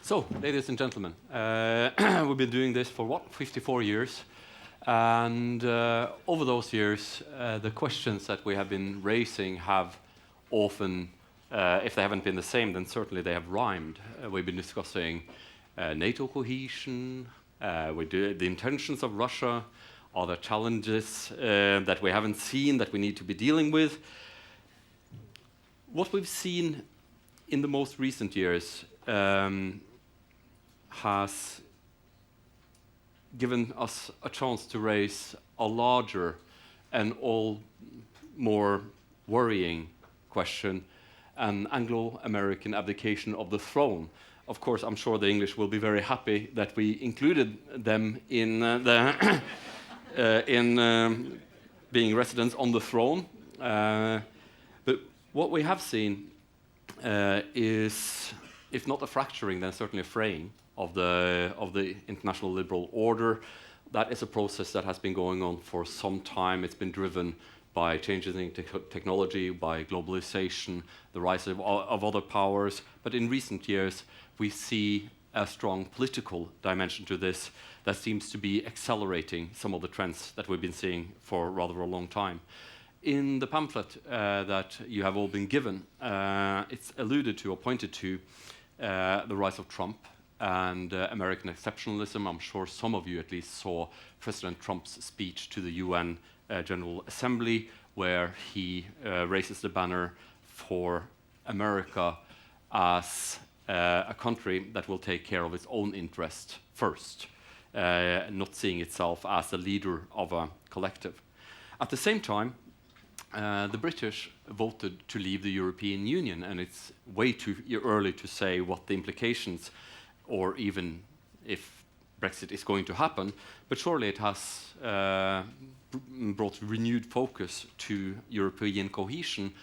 So, ladies and gentlemen, we've been doing this for 54 years. And over those years, the questions that we have been raising have often, if they haven't been the same, then certainly they have rhymed. We've been discussing NATO cohesion, the intentions of Russia, other challenges that we haven't seen that we need to be dealing with. What we've seen in the most recent years has given us a chance to raise a larger and all more worrying question, an Anglo-American abdication of the throne. Of course, I'm sure the English will be very happy that we included them in being residents on the throne. But what we have seen is, if not a fracturing, then certainly a fraying of the international liberal order. That is a process that has been going on for some time. It's been driven by changes in technology, by globalization, the rise of other powers. But in recent years, we see a strong political dimension to this that seems to be accelerating some of the trends that we've been seeing for rather a long time. In the pamphlet that you have all been given, it's alluded to or pointed to the rise of Trump and American exceptionalism. I'm sure some of you at least saw President Trump's speech to the UN General Assembly, where he raises the banner for America as a country that will take care of its own interest first, not seeing itself as the leader of a collective. At the same time, the British voted to leave the European Union, and it's way too early to say what the implications, or even if Brexit is going to happen, but surely it has brought renewed focus to European cohesion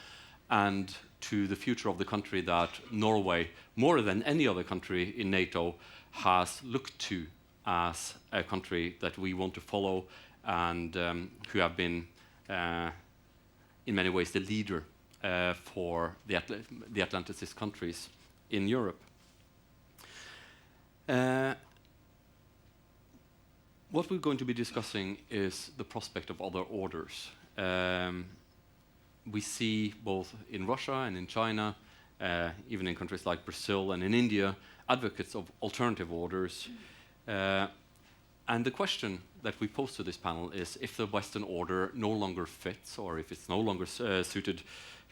and to the future of the country that Norway, more than any other country in NATO, has looked to as a country that we want to follow and who have been in many ways the leader for the Atlanticist countries in Europe. What we're going to be discussing is the prospect of other orders. We see both in Russia and in China, even in countries like Brazil and in India, advocates of alternative orders. And the question that we pose to this panel is, if the Western order no longer fits, or if it's no longer suited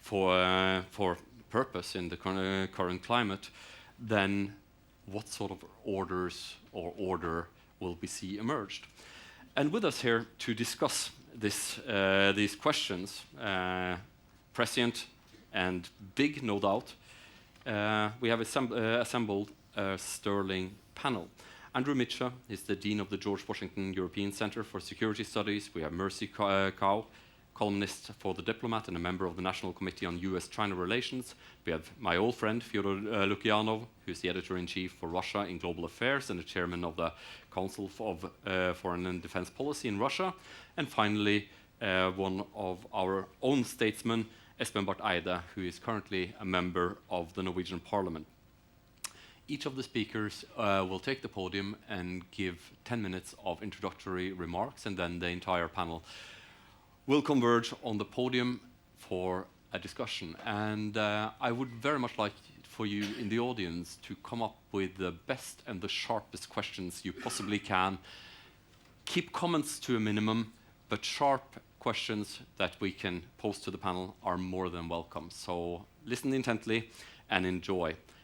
for purpose in the current climate, then what sort of orders or order will we see emerged? And with us here to discuss these questions, prescient and big, no doubt, we have assembled a sterling panel. Andrew Mitchell is the Dean of the George Washington European Center for Security Studies. We have Mercy Cow, columnist for The Diplomat and a member of the National Committee on US-China Relations. We have my old friend, Fyodor Lukyanov, who's the editor-in-chief for Russia in Global Affairs and the chairman of the Council of Foreign and Defense Policy in Russia. And finally, one of our own statesmen, Espen Barth Eide, who is currently a member of the Norwegian Parliament. Each of the speakers will take the podium and give 10 minutes of introductory remarks, and then the entire panel will converge on the podium for a discussion. And I would very much like for you in the audience to come up with the best and the sharpest questions you possibly can. Keep comments to a minimum, but sharp questions that we can pose to the panel are more than welcome. So listen intently and enjoy.